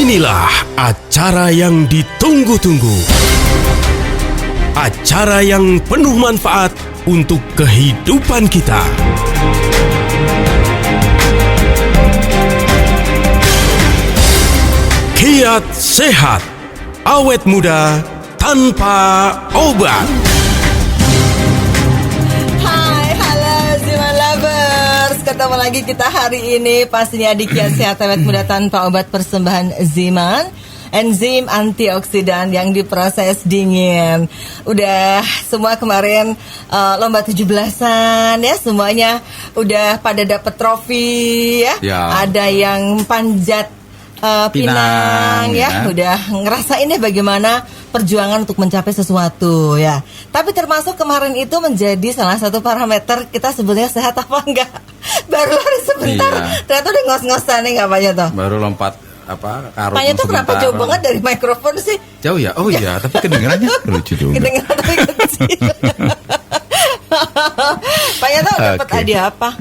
Inilah acara yang ditunggu-tunggu. Acara yang penuh manfaat untuk kehidupan kita. Kiat sehat, awet muda tanpa obat. Hai, halo Ziman Lovers. Ketemu lagi kita hari ini pastinya di Kiat Sehat Awet Muda Tanpa Obat persembahan Ziman. Enzim antioksidan yang diproses dingin. Udah semua kemarin lomba 17-an ya, semuanya udah pada dapet trofi ya. Ada yang panjat pinang ya, udah ngerasain ya bagaimana perjuangan untuk mencapai sesuatu ya. Tapi termasuk kemarin itu menjadi salah satu parameter kita sebetulnya sehat apa enggak. Baru lari sebentar, ternyata udah ngos-ngosan nih ngapain tuh. Baru lompat karung. Tanya tuh kenapa jauh banget dari mikrofon sih? Jauh ya? Oh iya, tapi kedengerannya lucu juga. Kedengeran tapi kecil. Pak Yanto dapat hadiah apa?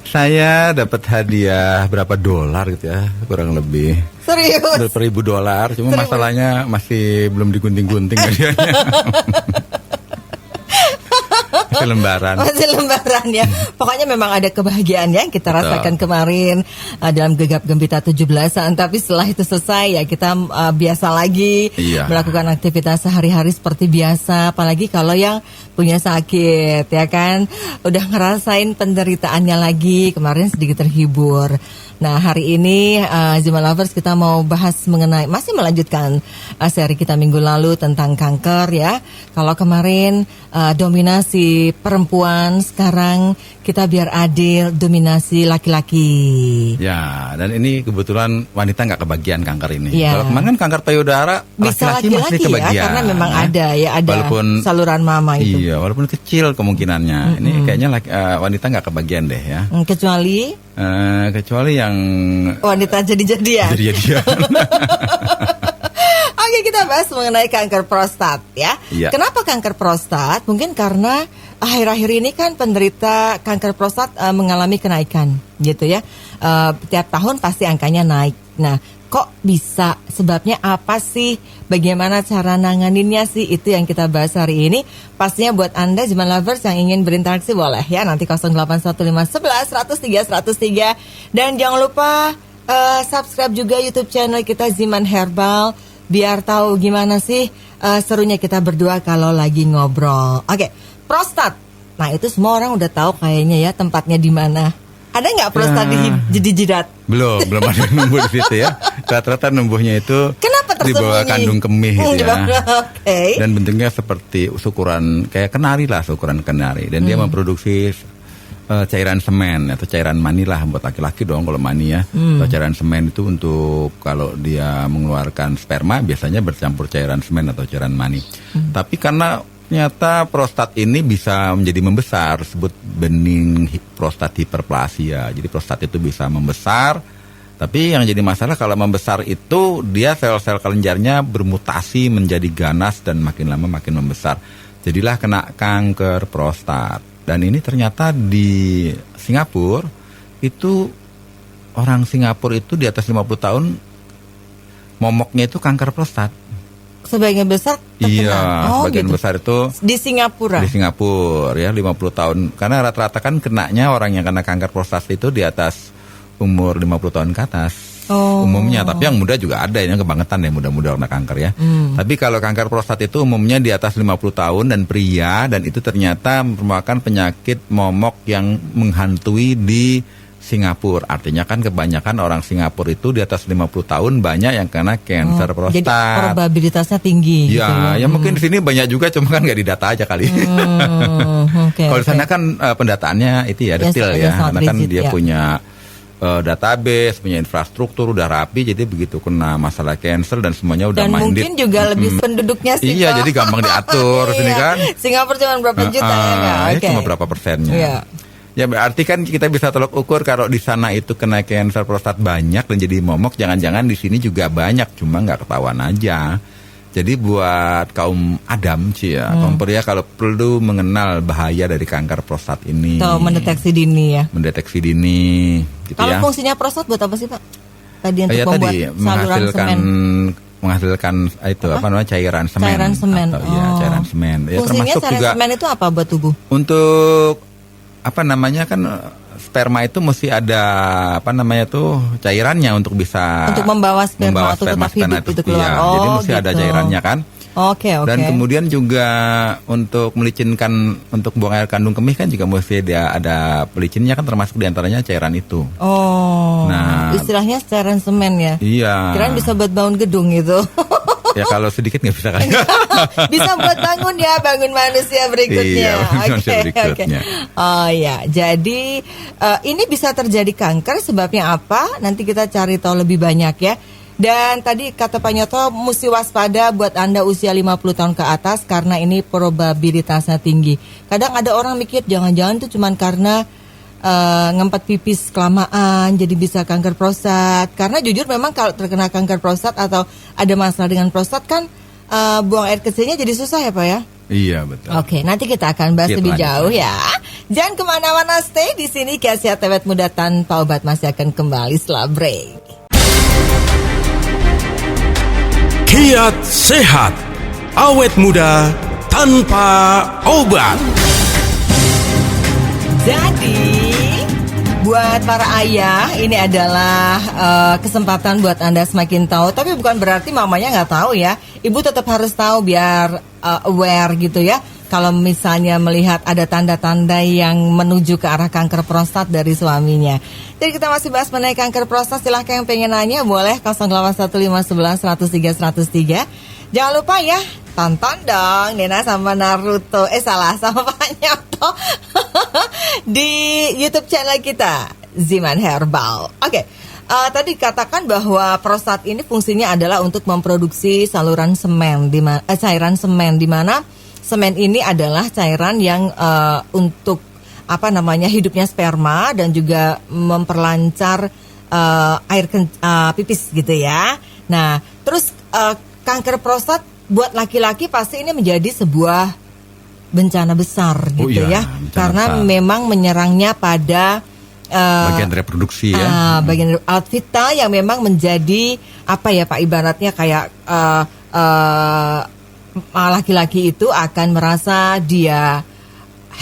Saya dapat hadiah berapa dolar gitu ya, kurang lebih. Serius? $1,000. Cuma serius? Masalahnya masih belum digunting-gunting hadiahnya. Masih lembaran. Masih lembaran ya. Pokoknya memang ada kebahagiaan yang kita rasakan kemarin dalam gegap gempita 17-an. Tapi setelah itu selesai ya kita biasa lagi melakukan aktivitas sehari-hari seperti biasa. Apalagi kalau yang punya sakit ya kan, udah ngerasain penderitaannya lagi. Kemarin sedikit terhibur. Nah hari ini Ziman Lovers kita mau bahas mengenai, masih melanjutkan seri kita minggu lalu tentang kanker ya. Kalau kemarin dominasi perempuan, sekarang kita biar adil dominasi laki-laki. Ya, dan ini kebetulan wanita nggak kebagian kanker ini. Kalau kemarin kan kanker payudara laki-laki masih kebagian. Ya, karena memang ada walaupun saluran mama itu. Iya, walaupun kecil kemungkinannya. Ini kayaknya wanita nggak kebagian deh ya. Kecuali yang wanita jadi-jadian. Oke, kita bahas mengenai kanker prostat ya. Kenapa kanker prostat? Mungkin karena akhir-akhir ini kan penderita kanker prostat mengalami kenaikan gitu ya. Tiap tahun pasti angkanya naik. Nah, kok bisa? Sebabnya apa sih? Bagaimana cara nanganinnya sih? Itu yang kita bahas hari ini. Pastinya buat Anda Ziman Lovers yang ingin berinteraksi boleh ya. Nanti 081511103103. Dan jangan lupa subscribe juga YouTube channel kita Ziman Herbal. Biar tahu gimana sih serunya kita berdua kalau lagi ngobrol. Oke, prostat. Nah itu semua orang udah tahu kayaknya ya tempatnya di mana. Ada nggak prostat di jidat? Belum ada yang numbuh di situ ya. Rata-rata numbuhnya itu di bawah kandung kemih gitu ya. Dan bentuknya seperti ukuran kayak kenari lah, ukuran kenari. Dan dia memproduksi cairan semen atau cairan mani lah buat laki-laki dong kalau mani ya. Atau cairan semen itu untuk kalau dia mengeluarkan sperma biasanya bercampur cairan semen atau cairan mani. Tapi karena ternyata prostat ini bisa menjadi membesar, disebut bening prostat hiperplasia. Jadi prostat itu bisa membesar. Tapi yang jadi masalah kalau membesar itu dia sel-sel kelenjarnya bermutasi menjadi ganas dan makin lama makin membesar. Jadilah kena kanker prostat. Dan ini ternyata di Singapura itu orang Singapura itu di atas 50 tahun momoknya itu kanker prostat. Sebagian besar terkena. Iya, sebagian besar itu di Singapura. Di Singapura ya 50 tahun. Karena rata-rata kan kenanya orang yang kena kanker prostat itu di atas umur 50 tahun ke atas. Umumnya, tapi yang muda juga ada, yang kebangetan ya muda-muda kena kanker ya. Tapi kalau kanker prostat itu umumnya di atas 50 tahun dan pria, dan itu ternyata merupakan penyakit momok yang menghantui di Singapura. Artinya kan kebanyakan orang Singapura itu di atas 50 tahun banyak yang kena kanker prostat. Jadi probabilitasnya tinggi. Ya, ya mungkin di sini banyak juga, cuma kan nggak didata aja kali. Kalau di sana kan pendataannya itu ya detail ya, karena kan dia punya database, punya infrastruktur, udah rapi, jadi begitu kena masalah cancer dan semuanya udah mandiri. Dan mungkin juga lebih penduduknya sih. Iya, jadi gampang diatur sini kan. Singapura cuma berapa juta ya? Cuma berapa persennya. Ya berarti kan kita bisa tolak ukur kalau di sana itu kena cancer prostat banyak dan jadi momok, jangan-jangan di sini juga banyak, cuma nggak ketahuan aja. Jadi buat kaum Adam kaum pria kalau perlu mengenal bahaya dari kanker prostat ini. Atau mendeteksi dini ya. Mendeteksi dini gitu. Kalau fungsinya prostat buat apa sih Pak? tadi untuk membuat saluran semen? Menghasilkan itu apa namanya cairan semen. Cairan semen. Cairan semen. Ya, fungsinya termasuk cairan juga semen itu apa buat tubuh? Untuk apa namanya kan sperma itu mesti ada apa namanya tuh cairannya untuk bisa membawa sperma atau tetap hidup itu keluar. Iya, jadi mesti ada cairannya kan. Oke. Dan kemudian juga untuk melicinkan, untuk buang air kandung kemih kan juga mesti dia ada pelicinnya kan, termasuk diantaranya cairan itu. Nah, istilahnya cairan semen ya. Iya. Kirain bisa buat bangun gedung gitu. Ya kalau sedikit nggak bisa kan. Bisa buat bangun manusia berikutnya. Iya, manusia berikutnya. Oh ya, jadi ini bisa terjadi kanker, sebabnya apa? Nanti kita cari tahu lebih banyak ya. Dan tadi kata Pak Nyoto, mesti waspada buat Anda usia 50 tahun ke atas karena ini probabilitasnya tinggi. Kadang ada orang mikir jangan-jangan itu cuma karena ngempet pipis kelamaan jadi bisa kanker prostat. Karena jujur memang kalau terkena kanker prostat atau ada masalah dengan prostat kan buang air kecilnya jadi susah ya Pak ya? Iya betul. Oke, nanti kita akan bahas lebih jauh ya. Jangan kemana-mana, stay di sini. Kiat Awet Muda Tanpa Obat masih akan kembali setelah break. Kiat Sehat, awet muda tanpa obat. Jadi, buat para ayah, ini adalah kesempatan buat Anda semakin tahu. Tapi bukan berarti mamanya nggak tahu ya. Ibu tetap harus tahu biar aware gitu ya. Kalau misalnya melihat ada tanda-tanda yang menuju ke arah kanker prostat dari suaminya. Jadi kita masih bahas mengenai kanker prostat. Silahkan yang pengen nanya boleh 081511 103 103. Jangan lupa ya, tonton dong Nena sama Naruto. Sama Pak Nyoto di YouTube channel kita Ziman Herbal. Oke. Tadi katakan bahwa prostat ini fungsinya adalah untuk memproduksi saluran semen, cairan semen, di mana semen ini adalah cairan yang untuk hidupnya sperma dan juga memperlancar air pipis gitu ya. Nah, terus kanker prostat buat laki-laki pasti ini menjadi sebuah bencana besar gitu ya, karena besar. Memang menyerangnya pada bagian reproduksi ya. Bagian vital yang memang menjadi Pak, ibaratnya kayak laki-laki itu akan merasa dia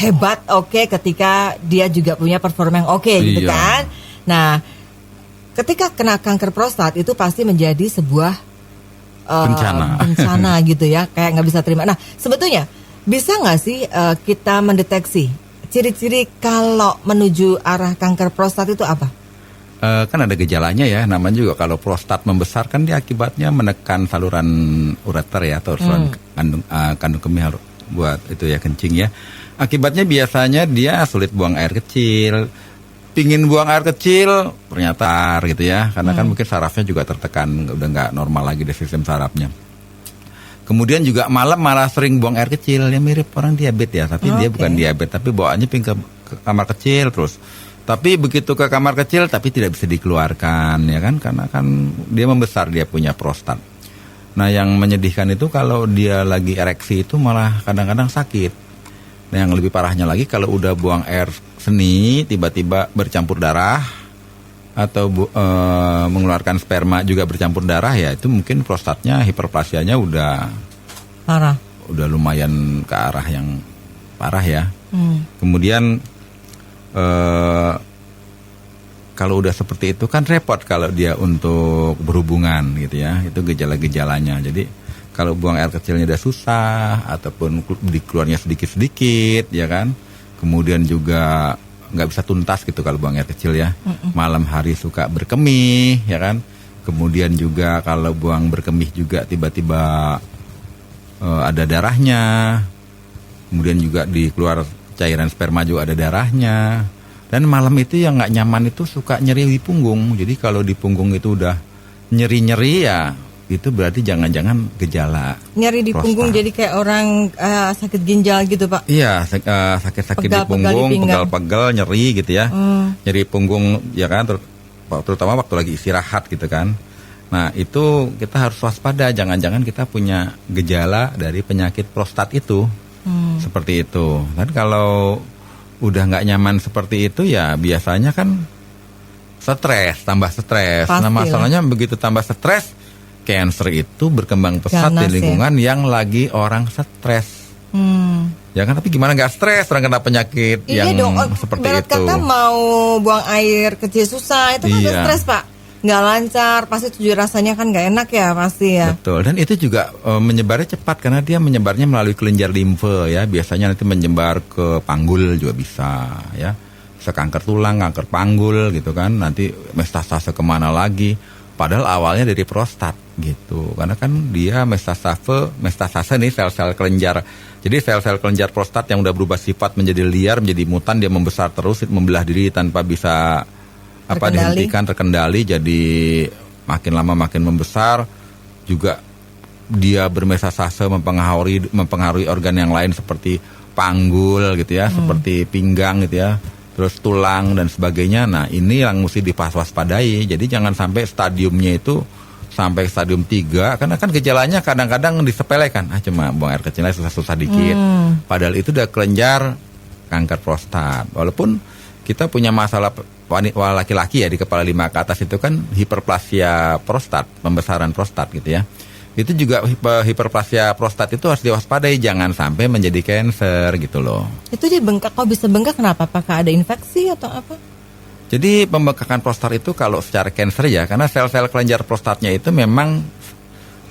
hebat, ketika dia juga punya performa yang gitu kan. Nah, ketika kena kanker prostat itu pasti menjadi sebuah bencana gitu ya, kayak nggak bisa terima. Nah, sebetulnya bisa nggak sih kita mendeteksi ciri-ciri kalau menuju arah kanker prostat itu apa? Kan ada gejalanya ya, namanya juga kalau prostat membesar kan dia akibatnya menekan saluran ureter ya, atau saluran kandung kemih buat itu ya, kencing ya. Akibatnya biasanya dia sulit buang air kecil, pingin buang air kecil ternyata gitu ya, karena kan mungkin sarafnya juga tertekan, udah nggak normal lagi di sistem sarafnya. Kemudian juga malam malah sering buang air kecil, ya mirip orang diabetes ya, tapi dia bukan diabetes, tapi bawaannya ke kamar kecil terus. Tapi begitu ke kamar kecil tapi tidak bisa dikeluarkan ya kan, karena kan dia membesar, dia punya prostat. Nah, yang menyedihkan itu kalau dia lagi ereksi itu malah kadang-kadang sakit. Nah, yang lebih parahnya lagi kalau udah buang air seni tiba-tiba bercampur darah atau mengeluarkan sperma juga bercampur darah, ya itu mungkin prostatnya, hiperplasianya udah parah. Udah lumayan ke arah yang parah ya. Kemudian kalau udah seperti itu kan repot kalau dia untuk berhubungan gitu ya. Itu gejala-gejalanya. Jadi kalau buang air kecilnya udah susah ataupun dikeluarnya sedikit-sedikit ya kan. Kemudian juga nggak bisa tuntas gitu kalau buang air kecil ya. Malam hari suka berkemih ya kan. Kemudian juga kalau buang berkemih juga tiba-tiba ada darahnya. Kemudian juga dikeluar cairan sperma juga ada darahnya. Dan malam itu yang nggak nyaman itu suka nyeri di punggung. Jadi kalau di punggung itu udah nyeri-nyeri ya, itu berarti jangan-jangan gejala nyeri di prostat. Punggung jadi kayak orang sakit ginjal gitu Pak. Iya, sakit-sakit di punggung, pegal-pegal, nyeri gitu ya. Nyeri punggung ya kan, terutama waktu lagi istirahat gitu kan. Nah, itu kita harus waspada, jangan-jangan kita punya gejala dari penyakit prostat itu. Seperti itu. Dan kalau udah nggak nyaman seperti itu ya biasanya kan tambah stres. Pastilah. Nah masalahnya begitu tambah stres, cancer itu berkembang pesat Ganas, di lingkungan yang lagi orang stres. Ya kan, tapi gimana nggak stres orang kena penyakit yang dong, seperti ibarat itu. kata mau buang air kecil susah, itu kan udah Iya. stres Pak. Nggak lancar, pasti tujuh rasanya kan nggak enak ya pasti ya. Betul, dan itu juga menyebarnya cepat karena dia menyebarnya melalui kelenjar limfe ya. Biasanya nanti menyebar ke panggul juga bisa ya. Bisa kanker tulang, kanker panggul gitu kan. Nanti metastase kemana lagi. Padahal awalnya dari prostat gitu. Karena kan dia metastase nih sel-sel kelenjar. Jadi sel-sel kelenjar prostat yang udah berubah sifat menjadi liar, menjadi mutan, dia membesar terus, membelah diri tanpa bisa dihentikan, terkendali, jadi makin lama makin membesar. Juga dia bermetastase mempengaruhi organ yang lain seperti panggul gitu ya, seperti pinggang gitu ya, terus tulang dan sebagainya. Nah ini yang mesti dipaswaspadai. Jadi jangan sampai stadiumnya itu sampai stadium 3, karena kan gejalanya kadang-kadang disepelekan, cuma buang air kecilnya susah-susah dikit. Padahal itu udah kelenjar kanker prostat. Walaupun kita punya masalah laki-laki ya, di kepala 5 ke atas itu kan hiperplasia prostat, pembesaran prostat gitu ya. Itu juga hiperplasia prostat itu harus diwaspadai, jangan sampai menjadi kanker gitu loh. Itu dia bengkak, kok bisa bengkak kenapa? Apakah ada infeksi atau apa? Jadi pembengkakan prostat itu kalau secara kanker ya, karena sel-sel kelenjar prostatnya itu memang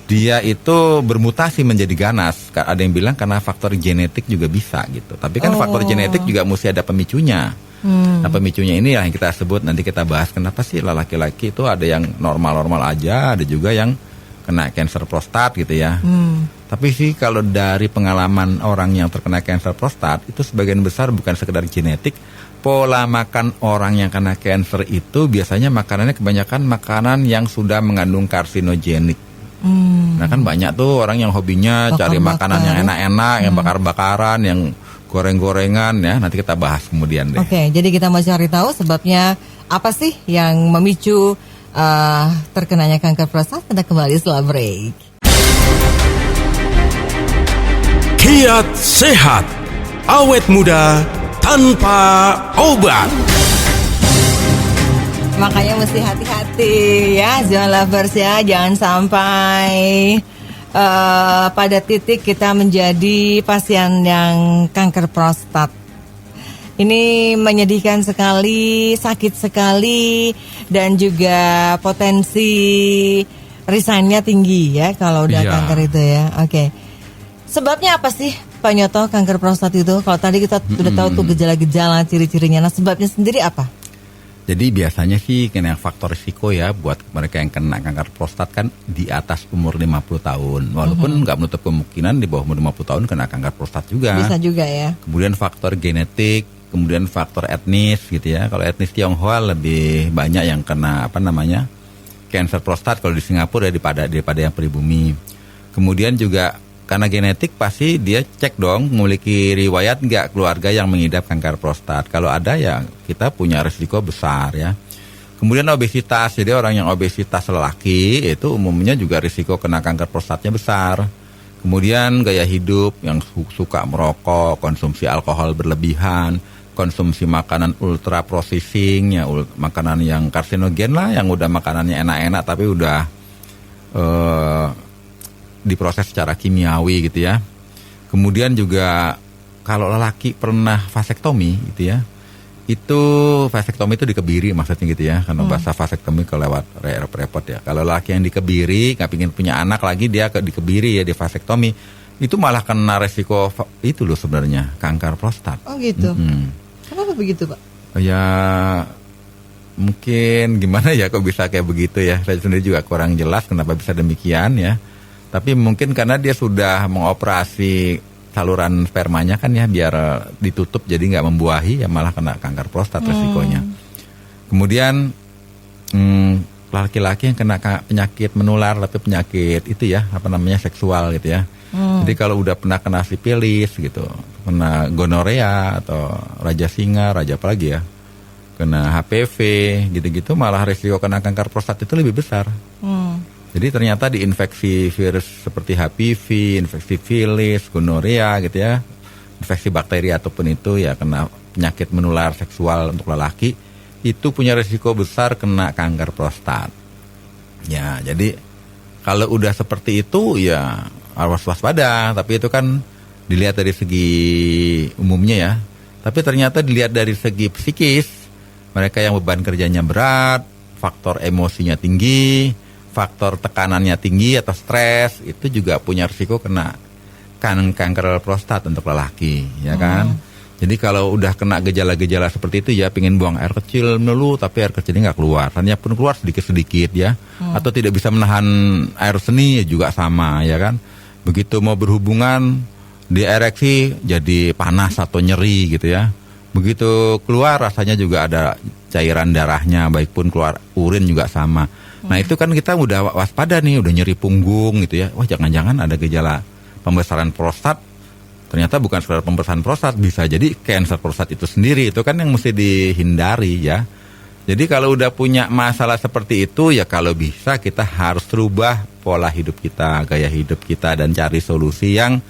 dia itu bermutasi menjadi ganas. Ada yang bilang karena faktor genetik juga bisa gitu. Tapi kan faktor genetik juga mesti ada pemicunya. Nah pemicunya ini yang kita sebut, nanti kita bahas kenapa sih laki-laki itu ada yang normal-normal aja, ada juga yang kena kanker prostat gitu ya. Tapi sih kalau dari pengalaman orang yang terkena kanker prostat, itu sebagian besar bukan sekedar genetik. Pola makan orang yang kena kanker itu biasanya makanannya kebanyakan makanan yang sudah mengandung karsinogenik. Nah kan banyak tuh orang yang hobinya cari makanan yang enak-enak, yang bakar-bakaran, yang goreng-gorengan ya. Nanti kita bahas kemudian deh. Oke, jadi kita mau cari tahu sebabnya apa sih yang memicu terkenanya kanker prostat. Kita kembali setelah break. Kiat sehat, awet muda tanpa obat. Makanya mesti hati-hati ya, Zima Lovers ya, jangan sampai pada titik kita menjadi pasien yang kanker prostat. Ini menyedihkan sekali, sakit sekali, dan juga potensi resignnya tinggi ya kalau udah kanker itu ya. Oke. Sebabnya apa sih Pak Nyoto kanker prostat itu? Kalau tadi kita sudah tahu tuh gejala-gejala, ciri-cirinya. Nah sebabnya sendiri apa? Jadi biasanya sih kena faktor risiko ya buat mereka yang kena kanker prostat kan di atas umur 50 tahun. Walaupun nggak menutup kemungkinan di bawah umur 50 tahun kena kanker prostat juga. Bisa juga ya. Kemudian faktor genetik, kemudian faktor etnis gitu ya. Kalau etnis Tionghoa lebih banyak yang kena kanker prostat kalau di Singapura daripada yang pribumi. Kemudian juga karena genetik pasti dia cek dong memiliki riwayat nggak keluarga yang mengidap kanker prostat. Kalau ada ya kita punya risiko besar ya. Kemudian obesitas, jadi orang yang obesitas lelaki itu umumnya juga risiko kena kanker prostatnya besar. Kemudian gaya hidup yang suka merokok, konsumsi alkohol berlebihan, konsumsi makanan ultra processing ya, makanan yang karsinogen lah, yang udah makanannya enak-enak tapi udah diproses secara kimiawi gitu ya. Kemudian juga kalau lelaki pernah vasektomi gitu ya, itu vasektomi itu dikebiri maksudnya gitu ya, karena bahasa vasektomi kelewat repot ya. Kalau lelaki yang dikebiri nggak pingin punya anak lagi, dia dikebiri ya, di vasektomi, itu malah kena resiko itu loh sebenarnya, kanker prostat. Oh gitu. Kenapa begitu Pak? Ya mungkin gimana ya kok bisa kayak begitu ya, saya sendiri juga kurang jelas kenapa bisa demikian ya. Tapi mungkin karena dia sudah mengoperasi saluran spermanya kan ya, biar ditutup jadi nggak membuahi ya, malah kena kanker prostat resikonya. Kemudian laki-laki yang kena penyakit menular tapi penyakit itu ya, seksual gitu ya. Jadi kalau udah pernah kena sipilis gitu, kena gonorea atau raja singa, raja apa lagi ya, kena HPV gitu-gitu, malah risiko kena kanker prostat itu lebih besar. Jadi ternyata diinfeksi virus seperti HPV, infeksi filis, gonorea gitu ya, infeksi bakteri ataupun itu ya, kena penyakit menular seksual untuk lelaki, itu punya risiko besar kena kanker prostat. Ya, jadi kalau udah seperti itu ya harus waspada. Tapi itu kan dilihat dari segi umumnya ya. Tapi ternyata dilihat dari segi psikis, mereka yang beban kerjanya berat, faktor emosinya tinggi, faktor tekanannya tinggi atau stres, itu juga punya risiko kena kanker prostat untuk lelaki, ya kan? Jadi kalau udah kena gejala-gejala seperti itu ya, pengen buang air kecil melulu, tapi air kecilnya nggak keluar. Hanya pun keluar sedikit-sedikit ya, atau tidak bisa menahan air seni juga sama, ya kan? Begitu mau berhubungan, diereksi jadi panas atau nyeri gitu ya. Begitu keluar rasanya juga ada cairan darahnya, baik pun keluar urin juga sama. Nah itu kan kita udah waspada nih, udah nyeri punggung gitu ya. Wah jangan-jangan ada gejala pembesaran prostat. Ternyata bukan sekedar pembesaran prostat, bisa jadi kanker prostat itu sendiri. Itu kan yang mesti dihindari ya. Jadi kalau udah punya masalah seperti itu ya, kalau bisa kita harus rubah pola hidup kita, gaya hidup kita, dan cari solusi yang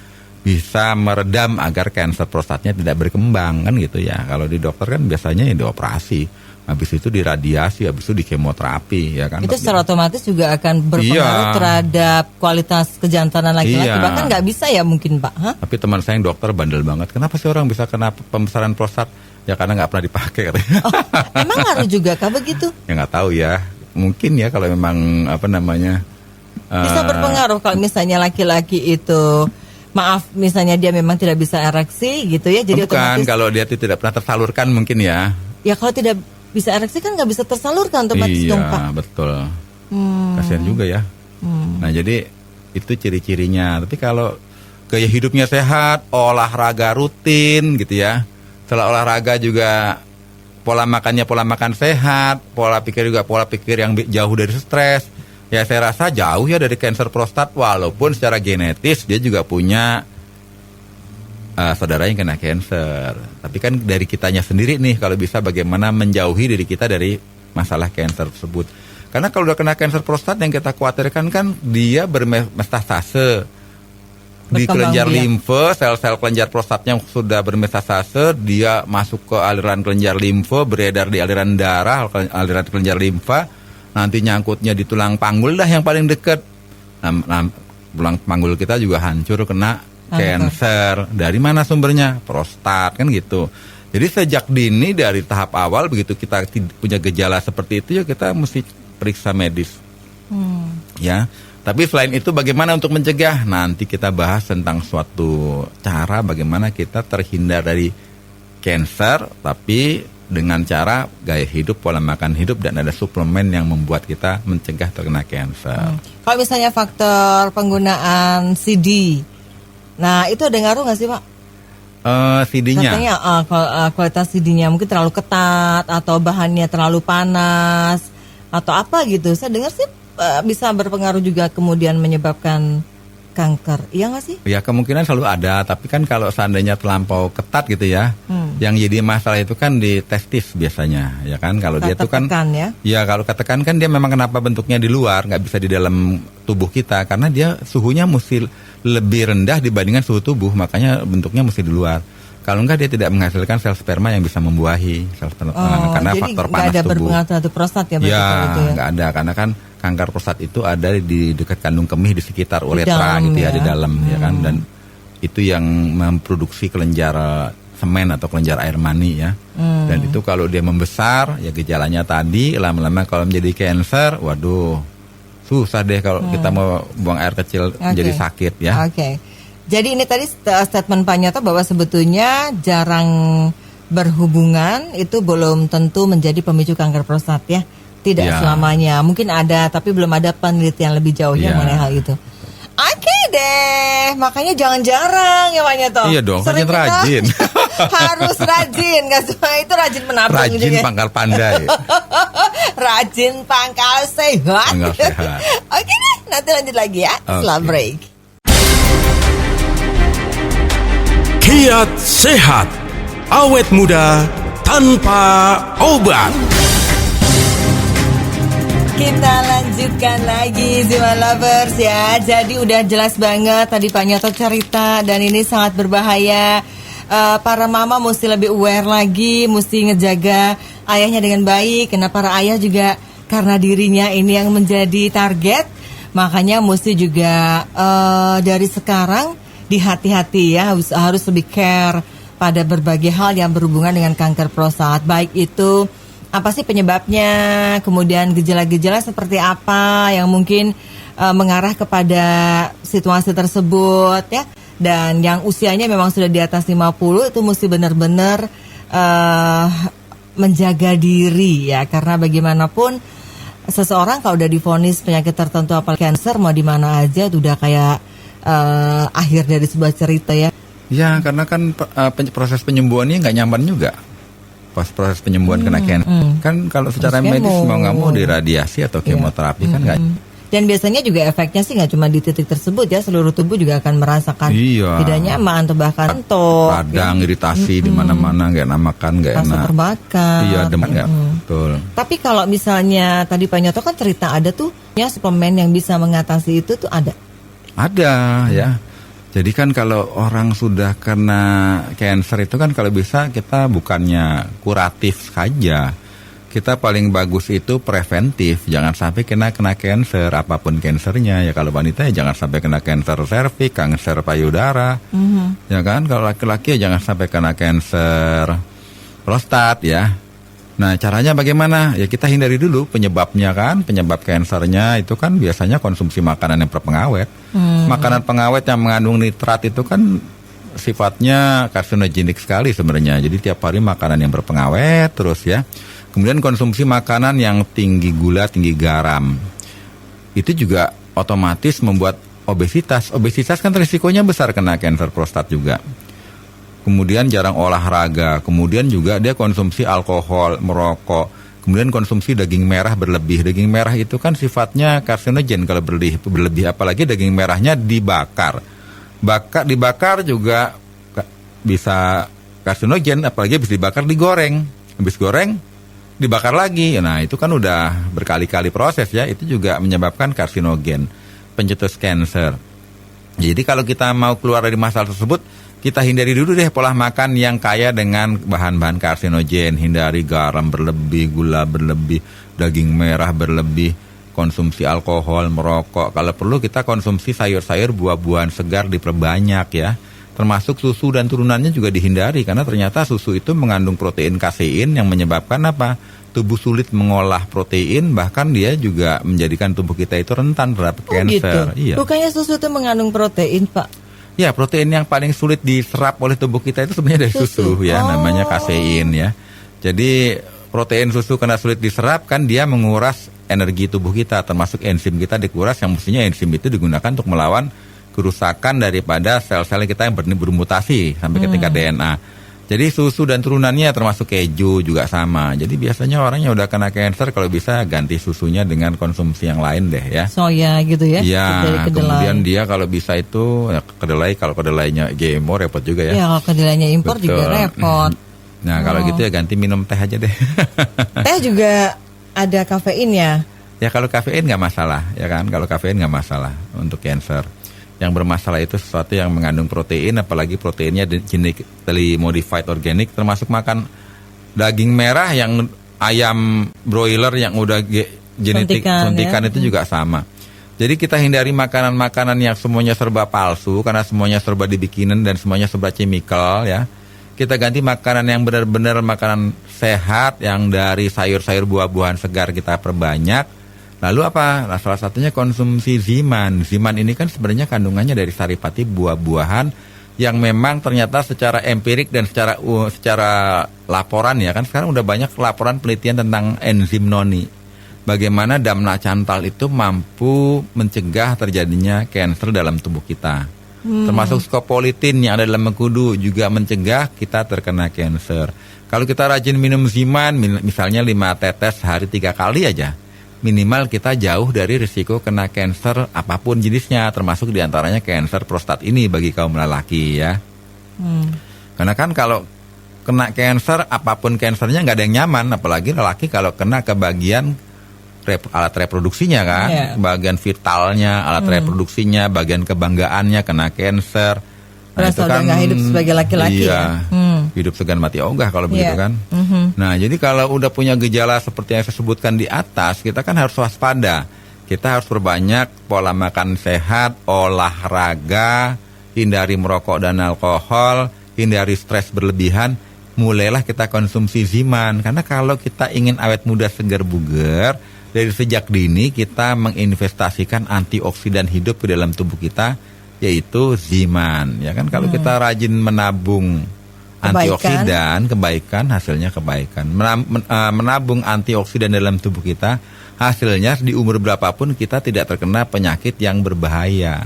bisa meredam agar kanker prostatnya tidak berkembang kan gitu ya. Kalau di dokter kan biasanya ya dioperasi, habis itu diradiasi, habis itu di kemoterapi ya kan. Itu secara otomatis juga akan berpengaruh terhadap kualitas kejantanan laki-laki. Bahkan nggak bisa ya mungkin Pak. Tapi teman saya yang dokter bandel banget. Kenapa sih orang bisa kena pembesaran prostat? Ya karena nggak pernah dipakai katanya. Oh, emang ngaruh juga kah begitu? Ya nggak tahu ya. Mungkin ya kalau memang bisa berpengaruh kalau misalnya laki-laki itu, maaf, misalnya dia memang tidak bisa ereksi gitu ya. Jadi bukan, otomatis kalau dia tidak pernah tersalurkan mungkin ya. Ya kalau tidak bisa ereksi kan nggak bisa tersalurkan otomatis dong Pak. Iya betul. Kasihan juga ya. Nah jadi itu ciri-cirinya. Tapi kalau gaya hidupnya sehat, olahraga rutin gitu ya. Setelah olahraga juga pola makan sehat, pola pikir juga pola pikir yang jauh dari stres. Ya saya rasa jauh ya dari kanker prostat, walaupun secara genetis dia juga punya saudara yang kena kanker. Tapi kan dari kitanya sendiri nih, kalau bisa bagaimana menjauhi diri kita dari masalah kanker tersebut. Karena kalau udah kena kanker prostat, yang kita khawatirkan kan dia bermetastase di kelenjar limfe, sel-sel kelenjar prostatnya sudah bermetastase, dia masuk ke aliran kelenjar limfe, beredar di aliran darah, aliran kelenjar limfa, nanti nyangkutnya di tulang panggul dah yang paling dekat. Nah, tulang panggul kita juga hancur kena kanker. Dari mana sumbernya? Prostat kan gitu. Jadi sejak dini dari tahap awal, begitu kita punya gejala seperti itu ya kita mesti periksa medis. Ya. Tapi selain itu bagaimana untuk mencegah? Nanti kita bahas tentang suatu cara bagaimana kita terhindar dari kanker, tapi dengan cara gaya hidup, pola makan hidup, dan ada suplemen yang membuat kita mencegah terkena kanker. Kalau misalnya faktor penggunaan CD, nah itu ada ngaruh nggak sih Pak? CD-nya? Katanya kualitas CD-nya mungkin terlalu ketat, atau bahannya terlalu panas, atau apa gitu. Saya dengar sih bisa berpengaruh juga kemudian menyebabkan kanker, iya nggak sih? Ya kemungkinan selalu ada, tapi kan kalau seandainya terlampau ketat gitu ya, yang jadi masalah itu kan di testis biasanya, ya kan? Kalau dia tuh kan, ya kalau ketekan kan dia memang kenapa bentuknya di luar, nggak bisa di dalam tubuh kita, karena dia suhunya mesti lebih rendah dibandingkan suhu tubuh, makanya bentuknya mesti di luar. Kalau enggak dia tidak menghasilkan sel sperma yang bisa membuahi sel sperma, karena faktor panas tubuh. Jadi nggak ada berpengaruh terhadap prostat ya? Ya, nggak ada, karena kan kanker prostat itu ada di dekat kandung kemih, di sekitar uretra gitu ya, di dalam ya kan, dan itu yang memproduksi kelenjar semen atau kelenjar air mani ya. Dan itu kalau dia membesar ya gejalanya tadi, lama-lama kalau menjadi kanker, waduh susah deh kalau kita mau buang air kecil jadi sakit ya. Jadi ini tadi statement Pak Nyoto bahwa sebetulnya jarang berhubungan itu belum tentu menjadi pemicu kanker prostat ya. Tidak selamanya. Mungkin ada, tapi belum ada penelitian lebih jauhnya mengenai hal itu. Oke deh, makanya jangan jarang ya Pak Nyoto. Iya dong, rajin. Harus rajin, nggak cuma itu rajin menabung. Rajin gitu ya. Pangkal pandai. Rajin pangkal sehat. Oke deh, nanti lanjut lagi ya setelah break. Kiat sehat, awet muda tanpa obat. Kita lanjutkan lagi Zima Lovers ya. Jadi udah jelas banget tadi Pak Nyoto cerita, dan ini sangat berbahaya para mama mesti lebih aware lagi, mesti ngejaga ayahnya dengan baik. Karena para ayah juga karena dirinya ini yang menjadi target, makanya mesti juga dari sekarang dihati-hati ya, harus lebih care pada berbagai hal yang berhubungan dengan kanker prostat. Baik itu apa sih penyebabnya, kemudian gejala-gejala seperti apa yang mungkin mengarah kepada situasi tersebut ya. Dan yang usianya memang sudah di atas 50 itu mesti benar-benar menjaga diri ya, karena bagaimanapun seseorang kalau udah divonis penyakit tertentu apalagi kanker, mau di mana aja itu udah kayak akhir dari sebuah cerita ya. Ya, karena kan proses penyembuhannya nggak nyaman juga. Pas proses penyembuhan kena kanker kan kalau secara medis mau nggak mau diradiasi atau kemoterapi kan nggak. Dan biasanya juga efeknya sih nggak cuma di titik tersebut ya, seluruh tubuh juga akan merasakan tidak nyaman atau bahkan radang, iritasi di mana-mana, nggak enak makan, nggak enak. Rasa terbakar. Iya, demam nggak. Betul. Tapi kalau misalnya tadi Pak Nyoto kan cerita ada tuh ya suplemen yang bisa mengatasi itu tuh ada. Ada ya. Jadi kan kalau orang sudah kena kanker itu kan kalau bisa kita bukannya kuratif saja. Kita paling bagus itu preventif. Jangan sampai kena kanker apapun kankernya. Ya kalau wanita ya jangan sampai kena kanker serviks, kanker payudara. Ya kan kalau laki-laki ya jangan sampai kena kanker prostat ya. Nah caranya bagaimana? Ya kita hindari dulu penyebabnya kan. Penyebab kansernya itu kan biasanya konsumsi makanan yang berpengawet. Makanan pengawet yang mengandung nitrat itu kan sifatnya karsinogenik sekali sebenarnya. Jadi tiap hari makanan yang berpengawet terus ya. Kemudian konsumsi makanan yang tinggi gula, tinggi garam. Itu juga otomatis membuat obesitas. Obesitas kan risikonya besar kena kanker prostat juga. Kemudian jarang olahraga, kemudian juga dia konsumsi alkohol, merokok, kemudian konsumsi daging merah berlebih. Daging merah itu kan sifatnya karsinogen kalau berlebih, apalagi daging merahnya dibakar. Dibakar juga bisa karsinogen, apalagi habis dibakar digoreng. Habis goreng, dibakar lagi. Nah itu kan udah berkali-kali proses ya, itu juga menyebabkan karsinogen, pencetus kanker. Jadi kalau kita mau keluar dari masalah tersebut, kita hindari dulu deh pola makan yang kaya dengan bahan-bahan karsinogen. Hindari garam berlebih, gula berlebih, daging merah berlebih, konsumsi alkohol, merokok. Kalau perlu kita konsumsi sayur-sayur, buah-buahan segar diperbanyak ya. Termasuk susu dan turunannya juga dihindari. Karena ternyata susu itu mengandung protein kasein yang menyebabkan apa? Tubuh sulit mengolah protein, bahkan dia juga menjadikan tubuh kita itu rentan terhadap kanker. Gitu. Iya. Bukannya susu itu mengandung protein, Pak? Ya, protein yang paling sulit diserap oleh tubuh kita itu sebenarnya dari susu ya, namanya kasein ya. Jadi protein susu karena sulit diserap kan dia menguras energi tubuh kita, termasuk enzim kita dikuras, yang mestinya enzim itu digunakan untuk melawan kerusakan daripada sel-sel kita yang bermutasi sampai ke tingkat DNA. Jadi susu dan turunannya termasuk keju juga sama. Jadi biasanya orang yang udah kena kanker kalau bisa ganti susunya dengan konsumsi yang lain deh ya. Soya gitu ya? Iya, kemudian dia kalau bisa itu ya, kedelai, kalau kedelainya GMO repot juga ya. Iya, kalau kedelainya impor juga repot. Nah kalau gitu ya ganti minum teh aja deh. Teh juga ada kafeinnya? Ya kalau kafein nggak masalah ya kan, kalau kafein nggak masalah untuk kanker. Yang bermasalah itu sesuatu yang mengandung protein, apalagi proteinnya genetically modified organic, termasuk makan daging merah yang ayam broiler yang udah genetik suntikan itu juga sama. Jadi kita hindari makanan-makanan yang semuanya serba palsu, karena semuanya serba dibikinin dan semuanya serba chemical ya. Kita ganti makanan yang benar-benar makanan sehat, yang dari sayur-sayur, buah-buahan segar kita perbanyak. Lalu apa? Nah, salah satunya konsumsi ziman. Ziman ini kan sebenarnya kandungannya dari saripati buah-buahan yang memang ternyata secara empirik dan secara laporan ya kan, sekarang udah banyak laporan penelitian tentang enzim noni. Bagaimana damna cantal itu mampu mencegah terjadinya kanker dalam tubuh kita. Termasuk scopoletin yang ada dalam mengkudu juga mencegah kita terkena kanker. Kalau kita rajin minum ziman, misalnya 5 tetes sehari 3 kali aja, minimal kita jauh dari risiko kena kanker apapun jenisnya, termasuk diantaranya kanker prostat ini bagi kaum lelaki ya. Karena kan kalau kena kanker apapun kankernya nggak ada yang nyaman, apalagi lelaki kalau kena ke bagian alat reproduksinya kan, bagian vitalnya, alat reproduksinya, bagian kebanggaannya kena kanker. Nah, itu kan nggak hidup sebagai laki-laki iya, hidup segan mati ogah kalau begitu kan. Nah, jadi kalau udah punya gejala seperti yang saya sebutkan di atas, kita kan harus waspada. Kita harus perbanyak pola makan sehat, olahraga, hindari merokok dan alkohol, hindari stres berlebihan. Mulailah kita konsumsi Ziman. Karena kalau kita ingin awet muda, segar bugar, dari sejak dini kita menginvestasikan antioksidan hidup ke dalam tubuh kita, yaitu Ziman. Ya kan, kalau kita rajin menabung antioksidan, kebaikan, hasilnya kebaikan. Menabung antioksidan dalam tubuh kita, hasilnya di umur berapapun kita tidak terkena penyakit yang berbahaya.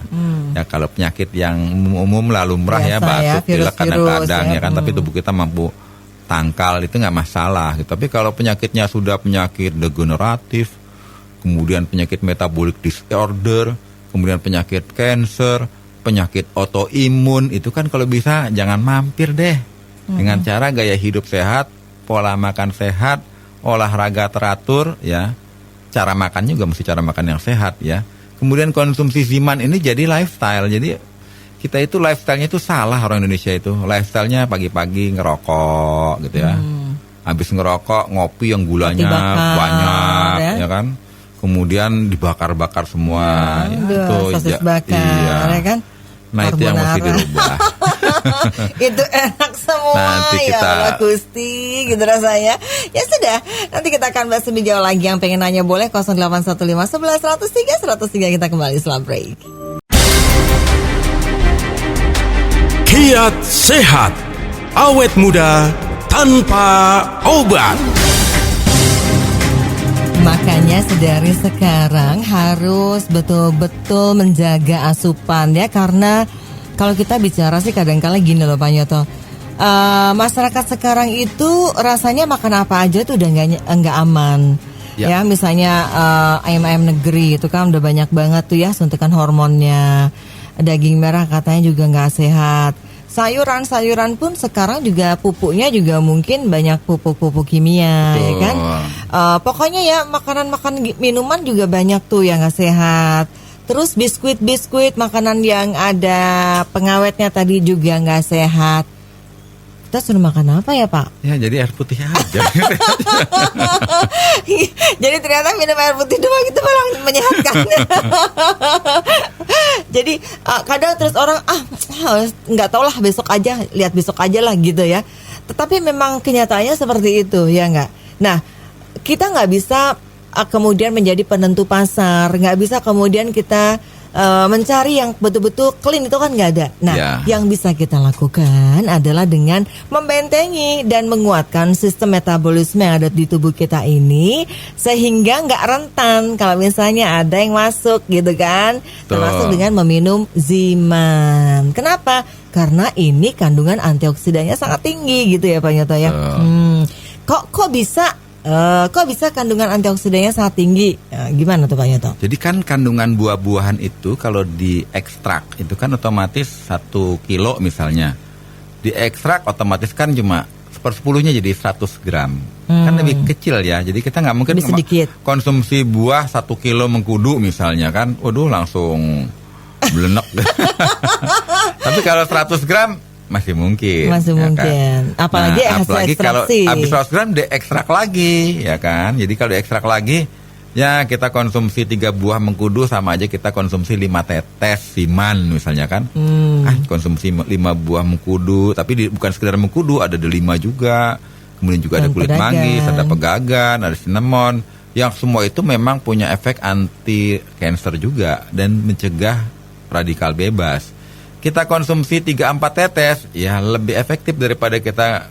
Ya, kalau penyakit yang umum lalu merah ya, batuk, pilek kadang-kadang ya kan, tapi tubuh kita mampu tangkal, itu nggak masalah gitu. Tapi kalau penyakitnya sudah penyakit degeneratif, kemudian penyakit metabolic disorder, kemudian penyakit kanker, penyakit autoimun, itu kan kalau bisa jangan mampir deh. Dengan cara gaya hidup sehat, pola makan sehat, olahraga teratur ya. Cara makan juga mesti cara makan yang sehat ya. Kemudian konsumsi Ziman ini jadi lifestyle. Jadi kita itu lifestyle-nya itu salah, orang Indonesia itu. Lifestyle-nya pagi-pagi ngerokok gitu ya. Habis ngerokok ngopi yang gulanya banyak ya kan. Kemudian dibakar-bakar semua sosis bakar ya kan. Nah, itu yang mesti dirubah. Itu enak semua. Nanti kita... ya Allah Gusti gitu rasanya. Ya sudah, nanti kita akan bahas lebih jauh lagi. Yang pengen nanya boleh 0815 11 103 103. Kita kembali setelah break. Kiat sehat, awet muda tanpa obat. Makanya sedari sekarang harus betul-betul menjaga asupan ya, karena kalau kita bicara sih kadang-kala gini loh Pak Nyoto, masyarakat sekarang itu rasanya makan apa aja tuh udah nggak aman ya. Misalnya ayam-ayam negeri itu kan udah banyak banget tuh ya suntikan hormonnya, daging merah katanya juga nggak sehat. Sayuran-sayuran pun sekarang juga pupuknya juga mungkin banyak pupuk-pupuk kimia. Betul. Ya kan. Pokoknya ya makanan-makanan minuman juga banyak tuh yang nggak sehat. Terus biskuit makanan yang ada pengawetnya tadi juga nggak sehat. Kita suruh makan apa ya Pak? Ya jadi air putih aja. Jadi ternyata minum air putih doang itu malah menyehatkan. Jadi kadang terus orang nggak tahu lah, besok aja, lihat besok aja lah gitu ya. Tetapi memang kenyataannya seperti itu ya nggak. Nah kita nggak bisa kemudian menjadi penentu pasar, nggak bisa kemudian kita mencari yang betul-betul clean, itu kan nggak ada. Nah, yang bisa kita lakukan adalah dengan membentengi dan menguatkan sistem metabolisme yang ada di tubuh kita ini, sehingga nggak rentan kalau misalnya ada yang masuk gitu kan. Termasuk dengan meminum Ziman. Kenapa? Karena ini kandungan antioksidannya sangat tinggi gitu ya Pak Nyoto ya. Kok bisa kandungan antioksidannya sangat tinggi? Gimana tuh Pak Nyoto? Jadi kan kandungan buah-buahan itu kalau diekstrak itu kan otomatis 1 kilo misalnya. Diekstrak otomatis kan cuma 1/10-nya jadi 100 gram. Kan lebih kecil ya. Jadi kita nggak mungkin konsumsi buah 1 kilo mengkudu misalnya kan. Waduh langsung belenek. Tapi kalau 100 gram masih mungkin. Kan? Apalagi kalau habis 100 gram diekstrak lagi ya kan. Jadi kalau diekstrak lagi ya kita konsumsi 3 buah mengkudu sama aja kita konsumsi 5 tetes Ziman misalnya kan. Konsumsi 5 buah mengkudu, tapi bukan sekedar mengkudu, ada delima juga. Kemudian juga ada kulit manggis, ada pegagan, ada cinnamon. Yang semua itu memang punya efek anti kanker juga dan mencegah radikal bebas. Kita konsumsi 3-4 tetes ya lebih efektif daripada kita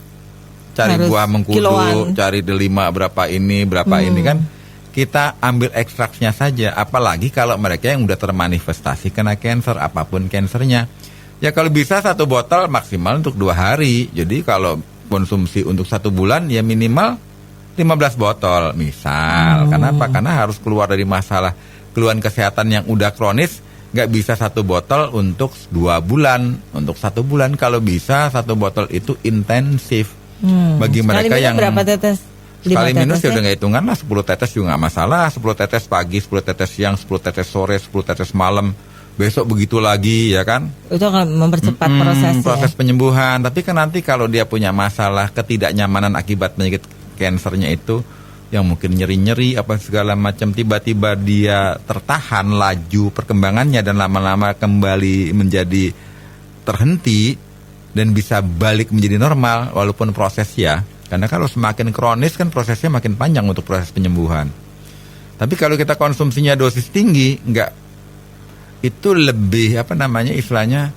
cari buah mengkudu, cari delima berapa ini kan. Kita ambil ekstraknya saja. Apalagi kalau mereka yang udah termanifestasi kena kanker, apapun kansernya. Ya kalau bisa 1 botol maksimal untuk 2 hari. Jadi kalau konsumsi untuk 1 bulan ya minimal 15 botol misal. Kenapa? Karena harus keluar dari masalah keluhan kesehatan yang udah kronis. Nggak bisa 1 botol untuk 2 bulan. Untuk 1 bulan kalau bisa 1 botol itu intensif. Bagi mereka yang berapa tetes? Sekali minum ya udah nggak hitungan lah, 10 tetes juga nggak masalah. 10 tetes pagi, 10 tetes siang, 10 tetes sore, 10 tetes malam. besok begitu lagi, ya kan? Itu akan mempercepat proses penyembuhan. Tapi kan nanti kalau dia punya masalah ketidaknyamanan akibat penyakit kansernya itu, yang mungkin nyeri-nyeri apa segala macam, tiba-tiba dia tertahan laju perkembangannya dan lama-lama kembali menjadi terhenti dan bisa balik menjadi normal walaupun proses ya. Karena kalau semakin kronis kan prosesnya makin panjang untuk proses penyembuhan. Tapi kalau kita konsumsinya dosis tinggi, itu lebih istilahnya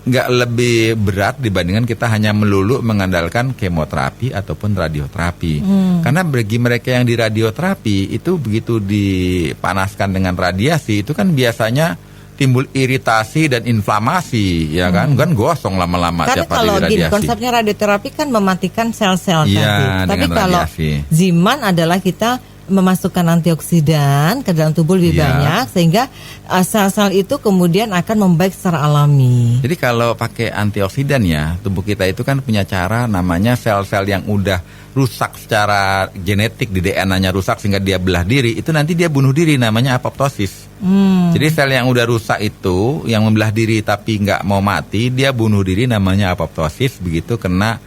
nggak lebih berat dibandingkan kita hanya melulu mengandalkan kemoterapi ataupun radioterapi. Karena bagi mereka yang di radioterapi itu begitu dipanaskan dengan radiasi itu kan biasanya timbul iritasi dan inflamasi, ya kan? Kan gosong lama-lama tiap hari di radiasi. Karena kalau konsepnya radioterapi kan mematikan sel-sel ya, tadi. Tapi kalau Ziman adalah kita memasukkan antioksidan ke dalam tubuh lebih banyak sehingga sel-sel itu kemudian akan membaik secara alami. Jadi kalau pakai antioksidan ya, tubuh kita itu kan punya cara namanya sel-sel yang udah rusak secara genetik, di DNA-nya rusak sehingga dia belah diri, itu nanti dia bunuh diri, namanya apoptosis. Jadi sel yang udah rusak itu, yang membelah diri tapi nggak mau mati, dia bunuh diri, namanya apoptosis, begitu kena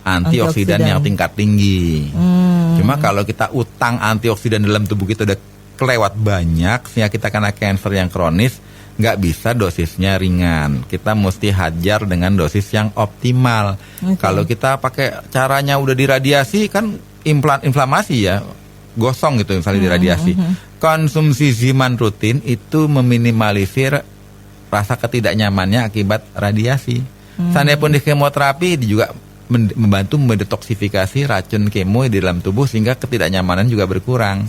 antioksidan yang tingkat tinggi. Cuma kalau kita utang antioksidan dalam tubuh kita udah kelewat banyak sehingga kita kena kanker yang kronis, nggak bisa dosisnya ringan. Kita mesti hajar dengan dosis yang optimal. Kalau kita pakai caranya udah diradiasi kan inflamasi ya, gosong gitu misalnya diradiasi. Konsumsi Ziman rutin itu meminimalisir rasa ketidaknyamannya akibat radiasi. Seandainya pun di kemoterapi juga membantu mendetoksifikasi racun kemo di dalam tubuh sehingga ketidaknyamanan juga berkurang.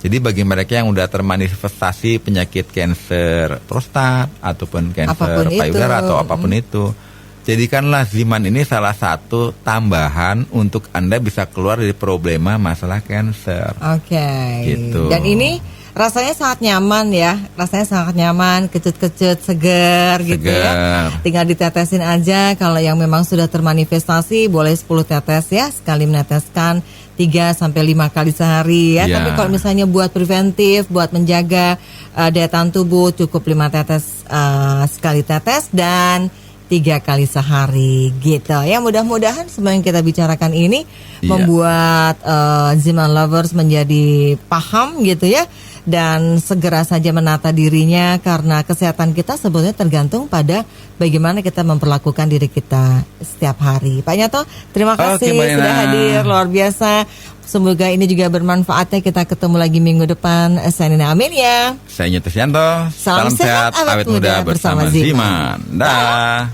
Jadi bagi mereka yang udah termanifestasi penyakit kanker prostat ataupun kanker payudara atau apapun itu, jadikanlah Ziman ini salah satu tambahan untuk Anda bisa keluar dari problema masalah kanker. Gitu. Dan ini rasanya sangat nyaman ya, rasanya sangat nyaman, kecut-kecut, segar gitu ya. Tinggal ditetesin aja. Kalau yang memang sudah termanifestasi boleh 10 tetes ya, sekali meneteskan 3-5 kali sehari ya. Tapi kalau misalnya buat preventif, buat menjaga daya tahan tubuh, cukup 5 tetes sekali tetes dan 3 kali sehari gitu ya. Mudah-mudahan semua yang kita bicarakan ini membuat Ziman Lovers menjadi paham gitu ya, dan segera saja menata dirinya karena kesehatan kita sebetulnya tergantung pada bagaimana kita memperlakukan diri kita setiap hari. Pak Nyato, terima kasih sudah hadir, luar biasa. Semoga ini juga bermanfaat ya. Kita ketemu lagi minggu depan. Saya Nina Amelia. Saya Nyato Sianto. Salam sehat, awet muda bersama Ziman. Dah.